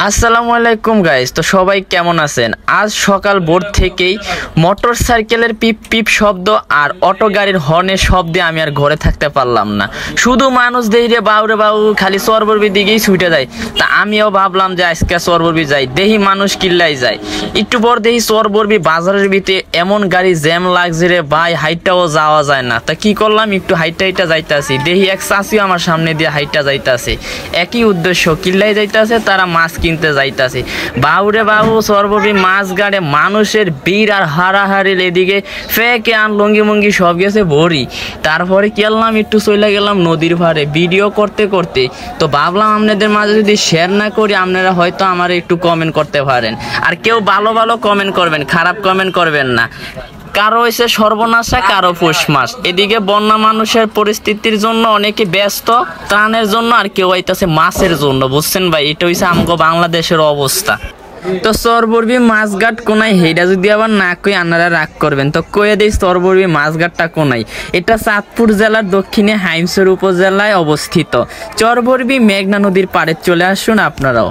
আসসালামু আলাইকুম গাইস, তো সবাই কেমন আছেন? আজ সকাল ভোর থেকেই মোটর সাইকেলের পিপ পিপ শব্দ আর অটো গাড়ির হর্নের শব্দে আমি আর ঘরে থাকতে পারলাম না। শুধু মানুষ দেই রে বাউরে বাউ, খালি চরবরবির দিকেই ছুটে যায়। তা আমিও ভাবলাম যে আজকে চরবরবি যাই, দেহি মানুষ কিল্লাই যায়। একটু পর দেহি চরবরবি বাজারের ভিতরে এমন গাড়ি জ্যাম লাগছে রে ভাই, হাইটটাও যাওয়া যায় না। তা কি করলাম, একটু হাইটা যাইতাছি, দেহি এক চাষিও আমার সামনে দিয়ে হাইটা যাইতাছে। একই উদ্দেশ্য, কিল্লাই যাইতাছে, তারা মাছ কিনতে যাইতাছে। বাউরে বাবু সর্ববি মাছ গাড়ে মানুষের বীর আর হারাহারি, এদিকে ফেকে আন লঙ্গি মঙ্গি সব গেছে ভরি। তারপরে কি করলাম, একটু চলে গেলাম নদীর পাড়ে ভিডিও করতে করতে। তো ভাবলাম আপনাদের মাঝে যদি শেয়ার না করি, আপনারা হয়তো আমার একটু কমেন্ট করতে পারেন। আর কেউ ভালো ভালো কমেন্ট করবেন, খারাপ কমেন্ট করবেন না। কারো হয়েছে সর্বনাশা, কারো পৌষ মাস। এদিকে বন্যা মানুষের পরিস্থিতির জন্য অনেকে ব্যস্ত ত্রাণের জন্য, আর কেউ আইতাছে মাছের জন্য। বুঝছেন ভাই, এটা হইছে আমগো বাংলাদেশের অবস্থা। তো চরবরবি মাছঘাট কোনায়, হেইটা যদি আবার না কই আপনারা রাগ করবেন, তো কয়ে দিই চরবরবি মাছঘাটটা কোনায়। এটা চাঁদপুর জেলার দক্ষিণে হাইমসর উপজেলায় অবস্থিত। চরবরবি মেঘনা নদীর পাড়ে চলে আসুন আপনারাও।